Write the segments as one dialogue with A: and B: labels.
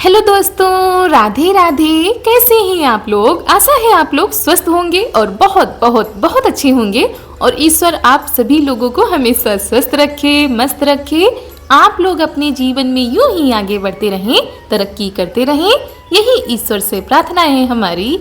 A: Hello दोस्तों, राधे राधे। कैसे हैं आप लोग? आशा है आप लोग स्वस्थ होंगे और बहुत बहुत बहुत अच्छे होंगे। और ईश्वर आप सभी लोगों को हमेशा स्वस्थ रखे, मस्त रखे। आप लोग अपने जीवन में यूं ही आगे बढ़ते रहें, तरक्की करते रहें, यही ईश्वर से प्रार्थना है हमारी।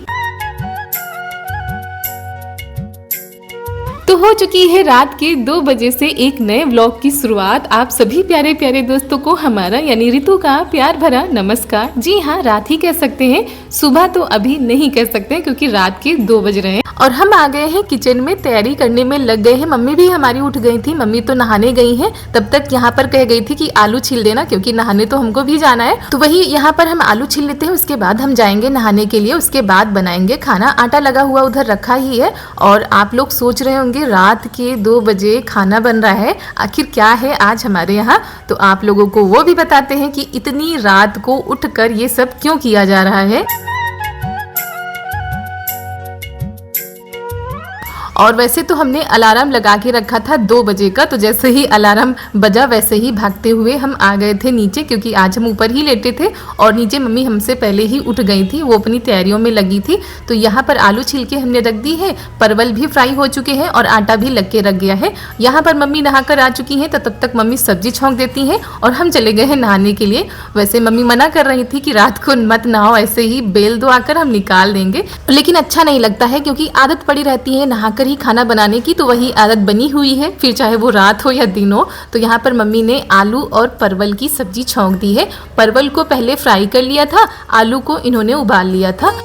A: तो हो चुकी है रात के 2 बजे से एक नए व्लॉग की शुरुआत। आप सभी प्यारे प्यारे दोस्तों को हमारा यानी ऋतु का प्यार भरा नमस्कार। जी हाँ, रात ही कह सकते हैं, सुबह तो अभी नहीं कह सकते क्योंकि रात के 2 बज रहे हैं और हम आ गए हैं किचन में, तैयारी करने में लग गए हैं। मम्मी भी हमारी उठ गई थी, मम्मी तो नहाने गई हैं। तब तक यहाँ पर कह गई थी कि आलू छील देना क्योंकि नहाने तो हमको भी जाना है। तो वही यहाँ पर हम आलू छील लेते हैं, उसके बाद हम जाएंगे नहाने के लिए, उसके बाद बनाएंगे खाना। आटा लगा हुआ उधर रखा ही है। और आप लोग सोच रहे होंगे रात के 2 बजे खाना बन रहा है, आखिर क्या है आज हमारे यहाँ। तो आप लोगों को वो भी बताते हैं कि इतनी रात को उठकर ये सब क्यों किया जा रहा है। और वैसे तो हमने अलार्म लगा के रखा था 2 बजे का, तो जैसे ही अलार्म बजा वैसे ही भागते हुए हम आ गए थे नीचे, क्योंकि आज हम ऊपर ही लेटे थे और नीचे मम्मी हमसे पहले ही उठ गई थी, वो अपनी तैयारियों में लगी थी। तो यहाँ पर आलू छिल के हमने रख दी है, परवल भी फ्राई हो चुके हैं और आटा भी लग के रख गया है। यहाँ पर मम्मी नहाकर आ चुकी हैं, तो तब तक मम्मी सब्जी छौंक देती हैं और हम चले गए हैं नहाने के लिए। वैसे मम्मी मना कर रही थी कि रात को मत नहाओ, ऐसे ही बेल दो आकर, हम निकाल देंगे। लेकिन अच्छा नहीं लगता है क्योंकि आदत पड़ी रहती है नहाकर ही खाना बनाने की, तो वही आदत बनी हुई है, फिर चाहे वो रात हो या दिन हो। तो यहाँ पर मम्मी ने आलू और परवल की सब्जी छौंक दी है। परवल को पहले फ्राई कर लिया था, आलू को इन्होंने उबाल लिया था।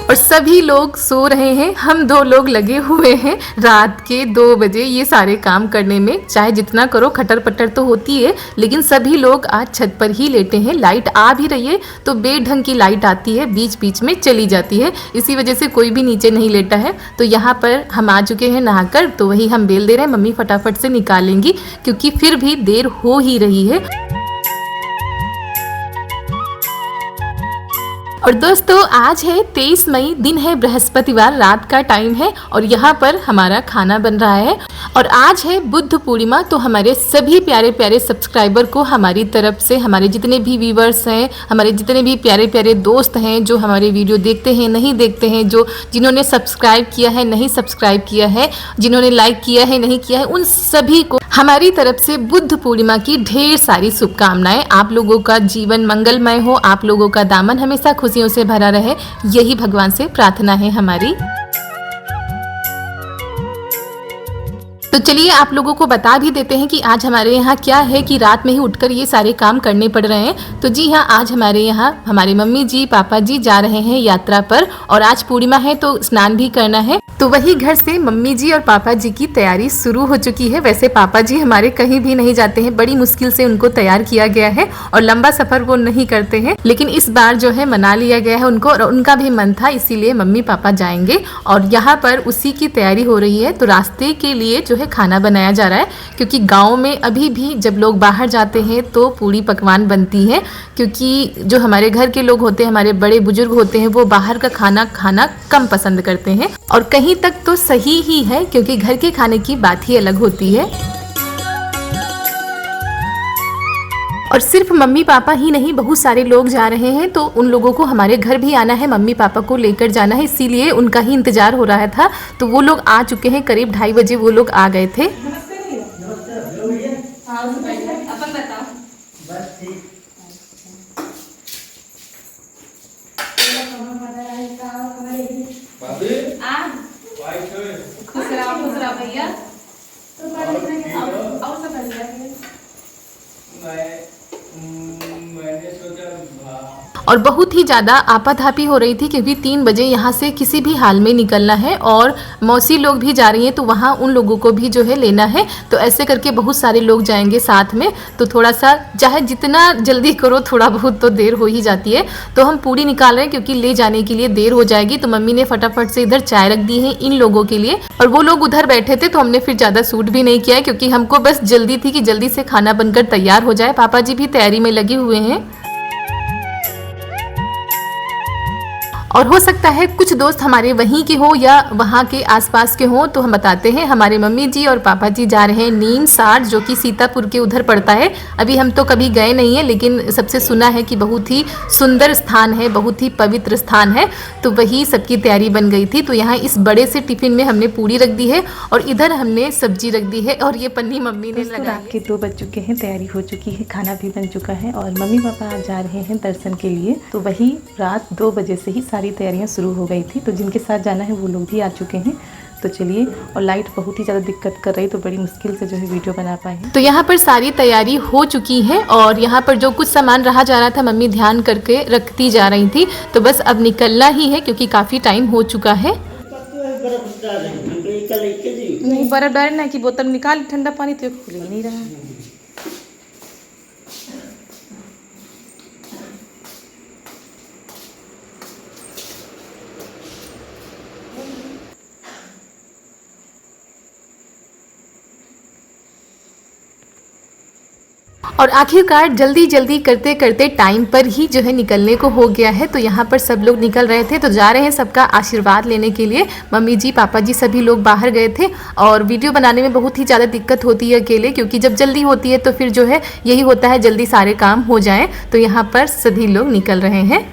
A: और सभी लोग सो रहे हैं, हम 2 लोग लगे हुए हैं रात के 2 बजे ये सारे काम करने में। चाहे जितना करो खटर पटर तो होती है, लेकिन सभी लोग आज छत पर ही लेटे हैं। लाइट आ भी रही है तो बेढंग की लाइट आती है, बीच बीच में चली जाती है, इसी वजह से कोई भी नीचे नहीं लेटा है। तो यहाँ पर हम आ चुके हैं नहाकर, तो वही हम बेल दे रहे हैं। मम्मी फटाफट से निकालेंगी क्योंकि फिर भी देर हो ही रही है। और दोस्तों आज है 23 मई, दिन है बृहस्पतिवार, रात का टाइम है और यहाँ पर हमारा खाना बन रहा है। और आज है बुद्ध पूर्णिमा, तो हमारे सभी प्यारे प्यारे सब्सक्राइबर को हमारी तरफ से, हमारे जितने भी व्यूवर्स हैं, हमारे जितने भी प्यारे प्यारे दोस्त हैं जो हमारे वीडियो देखते हैं, नहीं देखते हैं, जो जिन्होंने सब्सक्राइब किया है, नहीं सब्सक्राइब किया है, जिन्होंने लाइक किया है, नहीं किया है, उन सभी को हमारी तरफ से बुद्ध पूर्णिमा की ढेर सारी शुभकामनाएं। आप लोगों का जीवन मंगलमय हो, आप लोगों का दामन हमेशा खुशियों से भरा रहे, यही भगवान से प्रार्थना है हमारी। तो चलिए आप लोगों को बता भी देते हैं कि आज हमारे यहाँ क्या है कि रात में ही उठकर ये सारे काम करने पड़ रहे हैं। तो जी हाँ, आज हमारे यहाँ हमारे मम्मी जी पापा जी जा रहे हैं यात्रा पर और आज पूर्णिमा है तो स्नान भी करना है। तो वही घर से मम्मी जी और पापा जी की तैयारी शुरू हो चुकी है। वैसे पापा जी हमारे कहीं भी नहीं जाते हैं, बड़ी मुश्किल से उनको तैयार किया गया है और लंबा सफर वो नहीं करते हैं, लेकिन इस बार जो है मना लिया गया है उनको और उनका भी मन था, इसीलिए मम्मी पापा जाएंगे और यहाँ पर उसी की तैयारी हो रही है। तो रास्ते के लिए जो है खाना बनाया जा रहा है, क्योंकि गाँव में अभी भी जब लोग बाहर जाते हैं तो पूरी पकवान बनती है, क्योंकि जो हमारे घर के लोग होते हैं, हमारे बड़े बुजुर्ग होते हैं, वो बाहर का खाना खाना कम पसंद करते हैं। और कहीं तक तो सही ही है क्योंकि घर के खाने की बात ही अलग होती है। और सिर्फ मम्मी पापा ही नहीं, बहुत सारे लोग जा रहे हैं, तो उन लोगों को हमारे घर भी आना है, मम्मी पापा को लेकर जाना है, इसीलिए उनका ही इंतजार हो रहा था। तो वो लोग आ चुके हैं, करीब 2:30 बजे वो लोग आ गए थे। भैया और बहुत ही ज़्यादा आपाधापी हो रही थी क्योंकि 3 बजे यहाँ से किसी भी हाल में निकलना है और मौसी लोग भी जा रही हैं, तो वहाँ उन लोगों को भी जो है लेना है। तो ऐसे करके बहुत सारे लोग जाएंगे साथ में, तो थोड़ा सा चाहे जितना जल्दी करो थोड़ा बहुत तो देर हो ही जाती है। तो हम पूरी निकाल रहे हैं क्योंकि ले जाने के लिए देर हो जाएगी। तो मम्मी ने फटाफट से इधर चाय रख दी है इन लोगों के लिए और वो लोग उधर बैठे थे, तो हमने फिर ज़्यादा सूट भी नहीं किया है क्योंकि हमको बस जल्दी थी कि जल्दी से खाना बनकर तैयार हो जाए। पापा जी भी तैयारी में लगे हुए हैं। और हो सकता है कुछ दोस्त हमारे वहीं के हो या वहाँ के आसपास के हो, तो हम बताते हैं हमारे मम्मी जी और पापा जी जा रहे हैं नीम सार, जो कि सीतापुर के उधर पड़ता है। अभी हम तो कभी गए नहीं हैं, लेकिन सबसे सुना है कि बहुत ही सुंदर स्थान है, बहुत ही पवित्र स्थान है। तो वही सबकी तैयारी बन गई थी। तो यहाँ इस बड़े से टिफिन में हमने पूरी रख दी है और इधर हमने सब्जी रख दी है और ये पन्नी मम्मी ने लगा।
B: रात के 2 बज चुके हैं, तैयारी हो चुकी है, खाना भी बन चुका है और मम्मी पापा आज जा रहे हैं दर्शन के लिए। तो वही रात 2 बजे से ही सारी तैयारियां शुरू हो गई थी। तो जिनके साथ जाना है वो लोग भी आ चुके हैं। तो चलिए, और लाइट बहुत ही ज़्यादा दिक्कत कर रही, तो बड़ी मुश्किल से जो है वीडियो बना पाए।
A: तो यहाँ पर सारी तैयारी हो चुकी है और यहाँ पर जो कुछ सामान रहा जा रहा था मम्मी ध्यान करके रखती जा रही थी। तो बस अब निकलना ही है क्योंकि काफ़ी टाइम हो चुका है।
B: नहीं, बर्फ डालना है कि बोतल निकाल ठंडा पानी, तो खुल नहीं रहा है।
A: और आखिरकार जल्दी जल्दी करते करते टाइम पर ही जो है निकलने को हो गया है। तो यहाँ पर सब लोग निकल रहे थे, तो जा रहे हैं सबका आशीर्वाद लेने के लिए। मम्मी जी, पापा जी सभी लोग बाहर गए थे और वीडियो बनाने में बहुत ही ज़्यादा दिक्कत होती है अकेले, क्योंकि जब जल्दी होती है तो फिर जो है यही होता है जल्दी सारे काम हो जाएं। तो यहाँ पर सभी लोग निकल रहे हैं।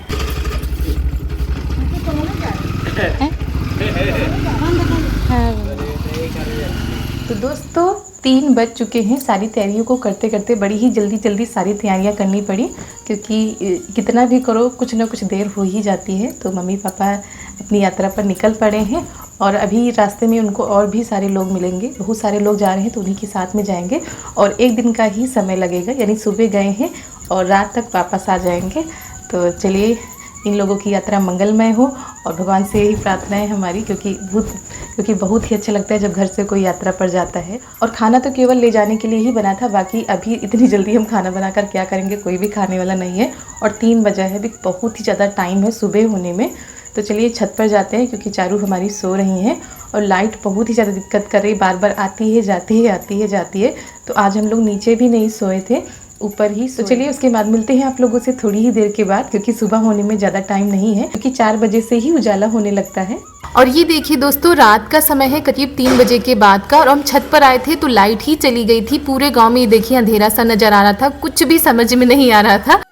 B: तो दोस्तों 3 बज चुके हैं। सारी तैयारियों को करते करते बड़ी ही जल्दी सारी तैयारियां करनी पड़ी, क्योंकि कितना भी करो कुछ ना कुछ देर हो ही जाती है। तो मम्मी पापा अपनी यात्रा पर निकल पड़े हैं और अभी रास्ते में उनको और भी सारे लोग मिलेंगे। बहुत सारे लोग जा रहे हैं, तो उन्हीं के साथ में जाएंगे और 1 दिन का ही समय लगेगा, यानी सुबह गए हैं और रात तक वापस आ जाएंगे। तो चलिए, इन लोगों की यात्रा मंगलमय हो और भगवान से यही प्रार्थना है हमारी, क्योंकि बहुत ही अच्छा लगता है जब घर से कोई यात्रा पर जाता है। और खाना तो केवल ले जाने के लिए ही बना था, बाकी अभी इतनी जल्दी हम खाना बनाकर क्या करेंगे, कोई भी खाने वाला नहीं है। और 3 बजा है, अभी बहुत ही ज़्यादा टाइम है सुबह होने में। तो चलिए छत पर जाते हैं, क्योंकि चारू हमारी सो रही हैं और लाइट बहुत ही ज़्यादा दिक्कत कर रही, बार बार आती है जाती है, आती है जाती है। तो आज हम लोग नीचे भी नहीं सोए थे, ऊपर ही। तो चलिए उसके बाद मिलते हैं आप लोगों से थोड़ी ही देर के बाद, क्योंकि सुबह होने में ज़्यादा टाइम नहीं है, क्योंकि 4 बजे से ही उजाला होने लगता है।
A: और ये देखिए दोस्तों, रात का समय है करीब 3 बजे के बाद का, और हम छत पर आए थे तो लाइट ही चली गई थी। पूरे गांव में ये देखिए अंधेरा सा नजर आ रहा था, कुछ भी समझ में नहीं आ रहा था।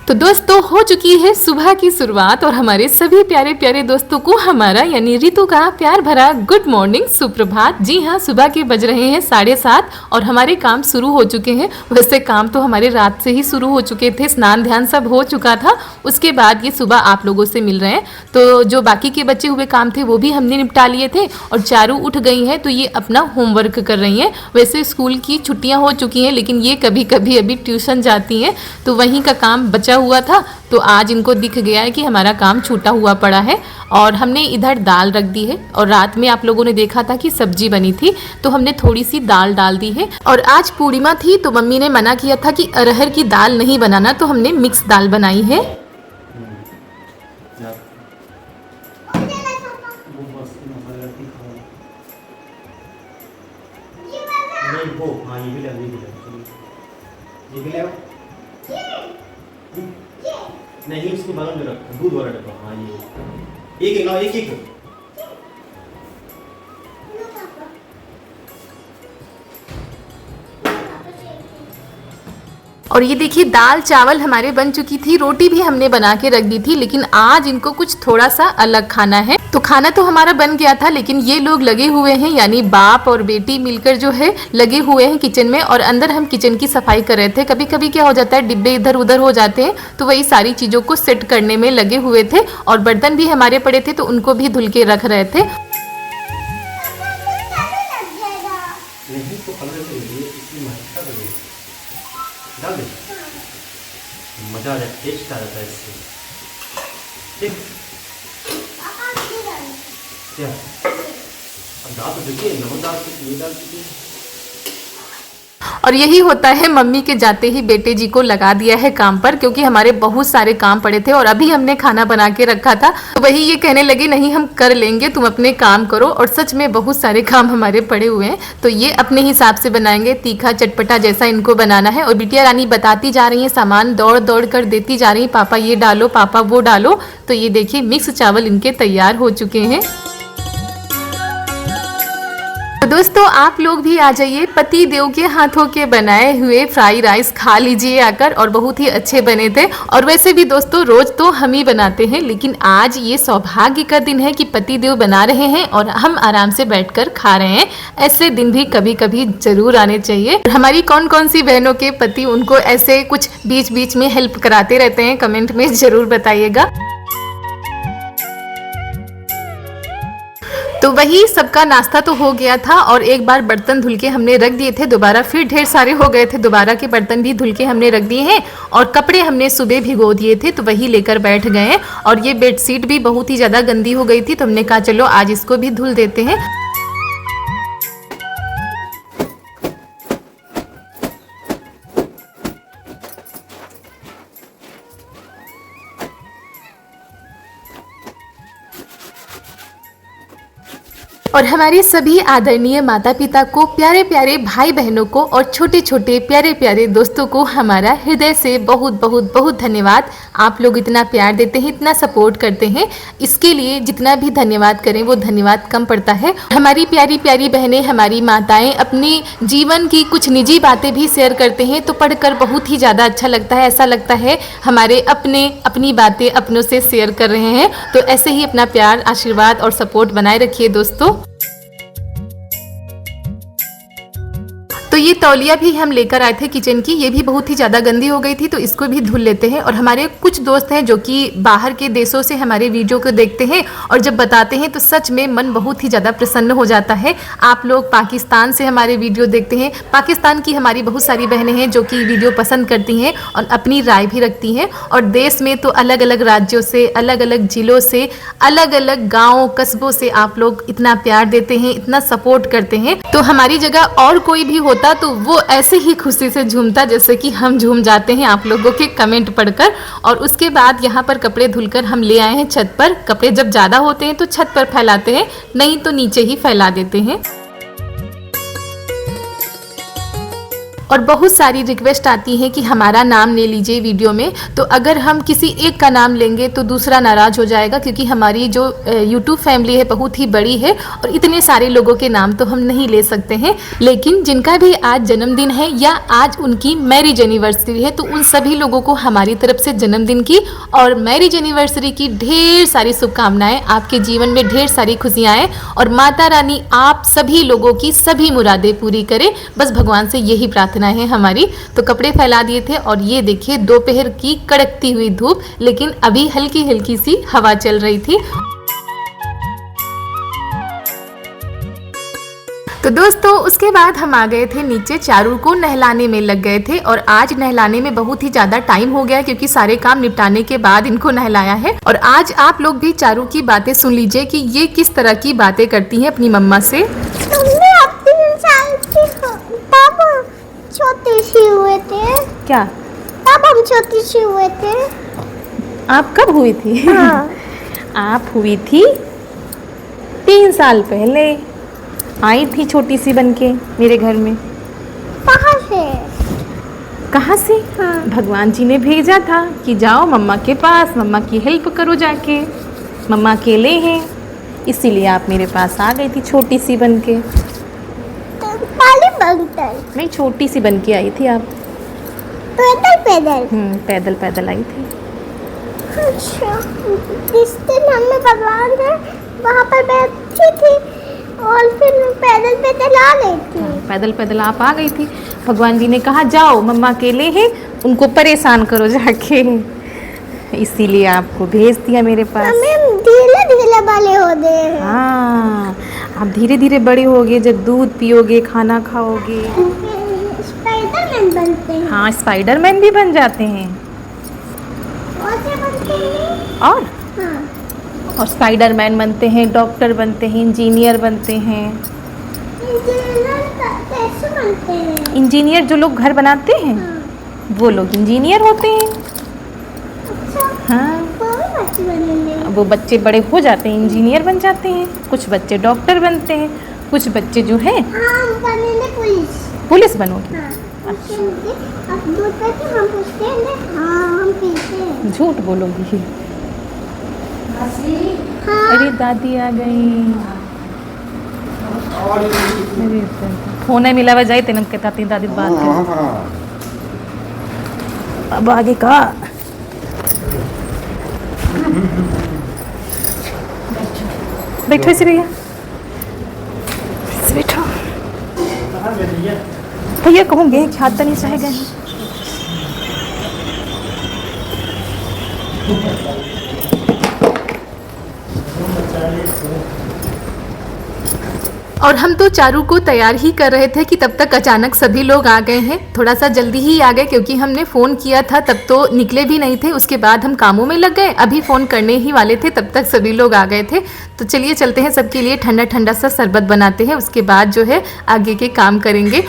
A: तो दोस्तों हो चुकी है सुबह की शुरुआत और हमारे सभी प्यारे प्यारे दोस्तों को हमारा यानी रितु का प्यार भरा गुड मॉर्निंग, सुप्रभात। जी हाँ, सुबह के बज रहे हैं 7:30 और हमारे काम शुरू हो चुके हैं। वैसे काम तो हमारे रात से ही शुरू हो चुके थे, स्नान ध्यान सब हो चुका था। उसके बाद ये सुबह आप लोगों से मिल रहे हैं। तो जो बाकी के बचे हुए काम थे वो भी हमने निपटा लिए थे और चारू उठ गई है, तो ये अपना होमवर्क कर रही हैं। वैसे स्कूल की छुट्टियाँ हो चुकी हैं, लेकिन ये कभी कभी अभी ट्यूशन जाती हैं, तो वहीं का काम बचा हुआ था। तो आज इनको दिख गया है कि हमारा काम छूटा हुआ पड़ा है और हमने इधर दाल रख दी है। और रात में आप लोगों ने देखा था कि सब्जी बनी थी, तो हमने थोड़ी सी दाल डाल दी है। और आज पूर्णिमा थी, तो मम्मी ने मना किया था कि अरहर की दाल नहीं बनाना, तो हमने मिक्स दाल बनाई है।
C: नहीं, इसको बगल में रखो, दूध वाला डब्बा। हाँ, ये एक लाओ, एक
A: और ये देखिए दाल चावल हमारे बन चुकी थी, रोटी भी हमने बना के रख दी थी, लेकिन आज इनको कुछ थोड़ा सा अलग खाना है। तो खाना तो हमारा बन गया था, लेकिन ये लोग लगे हुए हैं, यानी बाप और बेटी मिलकर जो है लगे हुए हैं किचन में। और अंदर हम किचन की सफाई कर रहे थे। कभी कभी क्या हो जाता है, डिब्बे इधर उधर हो जाते हैं, तो वही सारी चीज़ों को सेट करने में लगे हुए थे। और बर्तन भी हमारे पड़े थे, तो उनको भी धुल के रख रहे थे।
C: मजा आ जाता है, टेस्ट आ जाता है इससे। ठीक क्या, अब दाल तो देखिए, नमक डाल चुकी, ये डाल चुकी है।
A: और यही होता है, मम्मी के जाते ही बेटे जी को लगा दिया है काम पर, क्योंकि हमारे बहुत सारे काम पड़े थे और अभी हमने खाना बना के रखा था, तो वही ये कहने लगे नहीं हम कर लेंगे, तुम अपने काम करो। और सच में बहुत सारे काम हमारे पड़े हुए हैं, तो ये अपने हिसाब से बनाएंगे, तीखा चटपटा जैसा इनको बनाना है। और बिटिया रानी बताती जा रही है, सामान दौड़ दौड़ कर देती जा रही है, पापा ये डालो, पापा वो डालो। तो ये देखिए मिक्स चावल इनके तैयार हो चुके हैं। तो दोस्तों आप लोग भी आ जाइए, पति देव के हाथों के बनाए हुए फ्राई राइस खा लीजिए आकर, और बहुत ही अच्छे बने थे। और वैसे भी दोस्तों रोज तो हम ही बनाते हैं, लेकिन आज ये सौभाग्य का दिन है कि पति देव बना रहे हैं और हम आराम से बैठकर खा रहे हैं। ऐसे दिन भी कभी कभी जरूर आने चाहिए। हमारी कौन कौन सी बहनों के पति उनको ऐसे कुछ बीच बीच में हेल्प कराते रहते हैं, कमेंट में जरूर बताइएगा। तो वही सबका नाश्ता तो हो गया था, और एक बार बर्तन धुल के हमने रख दिए थे, दोबारा फिर ढेर सारे हो गए थे, दोबारा के बर्तन भी धुल के हमने रख दिए हैं। और कपड़े हमने सुबह भिगो दिए थे, तो वही लेकर बैठ गए हैं। और ये बेडशीट भी बहुत ही ज़्यादा गंदी हो गई थी, तो हमने कहा चलो आज इसको भी धुल देते हैं। और हमारे सभी आदरणीय माता पिता को, प्यारे प्यारे भाई बहनों को, और छोटे छोटे प्यारे प्यारे दोस्तों को हमारा हृदय से बहुत बहुत बहुत धन्यवाद। आप लोग इतना प्यार देते हैं, इतना सपोर्ट करते हैं, इसके लिए जितना भी धन्यवाद करें वो धन्यवाद कम पड़ता है। हमारी प्यारी प्यारी बहनें, हमारी माताएं अपनी जीवन की कुछ निजी बातें भी शेयर करते हैं, तो पढ़कर बहुत ही ज़्यादा अच्छा लगता है। ऐसा लगता है हमारे अपने अपनी बातें अपनों से शेयर कर रहे हैं। तो ऐसे ही अपना प्यार, आशीर्वाद और सपोर्ट बनाए रखिए दोस्तों। तो ये तौलिया भी हम लेकर आए थे किचन की, ये भी बहुत ही ज़्यादा गंदी हो गई थी, तो इसको भी धुल लेते हैं। और हमारे कुछ दोस्त हैं जो कि बाहर के देशों से हमारे वीडियो को देखते हैं, और जब बताते हैं तो सच में मन बहुत ही ज़्यादा प्रसन्न हो जाता है। आप लोग पाकिस्तान से हमारे वीडियो देखते हैं, पाकिस्तान की हमारी बहुत सारी बहनें हैं जो कि वीडियो पसंद करती हैं और अपनी राय भी रखती हैं। और देश में तो अलग अलग राज्यों से, अलग अलग ज़िलों से, अलग अलग गाँव कस्बों से आप लोग इतना प्यार देते हैं, इतना सपोर्ट करते हैं। तो हमारी जगह और कोई भी होता तो वो ऐसे ही खुशी से झूमता जैसे कि हम झूम जाते हैं आप लोगों के कमेंट पढ़कर। और उसके बाद यहाँ पर कपड़े धुलकर हम ले आए हैं छत पर। कपड़े जब ज़्यादा होते हैं तो छत पर फैलाते हैं, नहीं तो नीचे ही फैला देते हैं। और बहुत सारी रिक्वेस्ट आती है कि हमारा नाम ले लीजिए वीडियो में, तो अगर हम किसी एक का नाम लेंगे तो दूसरा नाराज़ हो जाएगा, क्योंकि हमारी जो YouTube फैमिली है बहुत ही बड़ी है और इतने सारे लोगों के नाम तो हम नहीं ले सकते हैं। लेकिन जिनका भी आज जन्मदिन है या आज उनकी मैरिज एनिवर्सरी है, तो उन सभी लोगों को हमारी तरफ से जन्मदिन की और मैरिज एनिवर्सरी की ढेर सारी शुभकामनाएं। आपके जीवन में ढेर सारी खुशियाँ आएँ और माता रानी आप सभी लोगों की सभी मुरादें पूरी करे, बस भगवान से यही प्रार्थना है हमारी। तो कपड़े फैला दिए थे, और ये देखिए दोपहर की कड़कती हुई धूप, लेकिन अभी हल्की हल्की सी हवा चल रही थी। तो दोस्तों उसके बाद हम आ गए थे नीचे, चारू को नहलाने में लग गए थे। और आज नहलाने में बहुत ही ज़्यादा टाइम हो गया, क्योंकि सारे काम निपटाने के बाद इनको नहलाया है। और आज आप लोग भी चारू की बातें सुन लीजिए कि ये किस तरह की बातें करती हैं अपनी मम्मा से।
D: छोटे से हुए थे
B: क्या?
D: तब हम छोटे से हुए थे।
B: आप कब हुई थी?
D: हाँ।
B: आप हुई थी 3 साल पहले, आई थी छोटी सी बनके मेरे घर में।
D: कहाँ से?
B: कहाँ से?
D: हाँ।
B: भगवान जी ने भेजा था कि जाओ मम्मा के पास, मम्मा की हेल्प करो जाके, मम्मा अकेले हैं, इसीलिए आप मेरे पास आ गई थी छोटी सी बनके।
D: पाली बनकर
B: मैं छोटी सी बनके आई थी आप।
D: पैदल पैदल?
B: पैदल पैदल आई थी।
D: अच्छा, जिस दिन हमें भगवान ने वहाँ पर बैठी थी और फिर पैदल पैदल आ गई थी।
B: पैदल पैदल आप आ गई थी। भगवान जी ने कहा जाओ मम्मा अकेले हैं, उनको परेशान करो जाके, इसीलिए आपको भेज दिया मेरे पास।
D: हमें धीरे धीरे बड़े हो गए हैं।
B: हाँ, आप धीरे धीरे बड़े होगे, जब दूध पियोगे, खाना खाओगे।
D: स्पाइडरमैन बनते हैं।
B: हाँ, स्पाइडरमैन भी बन जाते हैं।
D: और क्या बनते हैं?
B: और
D: हाँ।
B: और स्पाइडरमैन बनते हैं, डॉक्टर बनते हैं, इंजीनियर बनते हैं।
D: इंजीनियर कैसे कैसे बनते हैं?
B: इंजीनियर जो लोग घर बनाते हैं वो लोग इंजीनियर होते हैं।
D: अच्छा,
B: हाँ,
D: वो भी बच्चे बनेंगे।
B: वो बच्चे बड़े हो जाते हैं, इंजीनियर बन जाते हैं। कुछ बच्चे डॉक्टर बनते हैं, कुछ बच्चे जो हैं
D: हम बनेंगे पुलिस।
B: पुलिस बनोगे।
D: हाँ, अब दूध करके हम पूछते हैं ना, हाँ हम पीते हैं।
B: झूठ बोलोगी।
D: हाँ,
B: अरे दादी आ गई। अरे फोन मिलावा जाए तेन कहता दादी बात कर। अब आगे का बैठो इसे भैया, बैठो भैया। कहूँगे हाथ तो नहीं चाहेगा।
A: और हम तो चारू को तैयार ही कर रहे थे कि तब तक अचानक सभी लोग आ गए हैं। थोड़ा सा जल्दी ही आ गए क्योंकि हमने फ़ोन किया था तब तो निकले भी नहीं थे। उसके बाद हम कामों में लग गए, अभी फ़ोन करने ही वाले थे तब तक सभी लोग आ गए थे। तो चलिए चलते हैं, सबके लिए ठंडा ठंडा सा शरबत बनाते हैं, उसके बाद जो है आगे के काम करेंगे।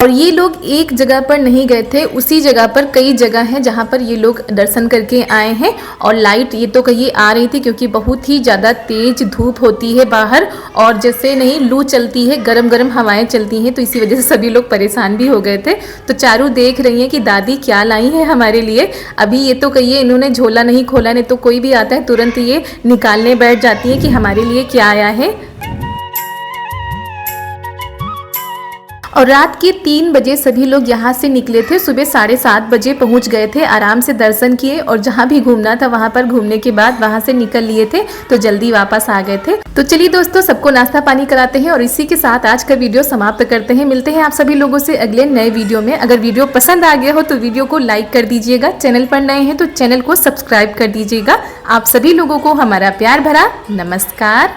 A: और ये लोग एक जगह पर नहीं गए थे, उसी जगह पर कई जगह हैं जहाँ पर ये लोग दर्शन करके आए हैं। और लाइट ये तो कहीं आ रही थी क्योंकि बहुत ही ज़्यादा तेज धूप होती है बाहर, और जैसे नहीं लू चलती है, गरम गरम हवाएं चलती हैं, तो इसी वजह से सभी लोग परेशान भी हो गए थे। तो चारू देख रही है कि दादी क्या लाई है हमारे लिए। अभी ये तो कहिए इन्होंने झोला नहीं खोला, नहीं तो कोई भी आता है तुरंत ये निकालने बैठ जाती है कि हमारे लिए क्या आया है। और रात के 3 बजे सभी लोग यहाँ से निकले थे, सुबह 7:30 बजे पहुँच गए थे। आराम से दर्शन किए और जहाँ भी घूमना था वहाँ पर घूमने के बाद वहाँ से निकल लिए थे, तो जल्दी वापस आ गए थे। तो चलिए दोस्तों, सबको नाश्ता पानी कराते हैं और इसी के साथ आज का वीडियो समाप्त करते हैं। मिलते हैं आप सभी लोगों से अगले नए वीडियो में। अगर वीडियो पसंद आ गया हो तो वीडियो को लाइक कर दीजिएगा, चैनल पर नए हैं तो चैनल को सब्सक्राइब कर दीजिएगा। आप सभी लोगों को हमारा प्यार भरा नमस्कार।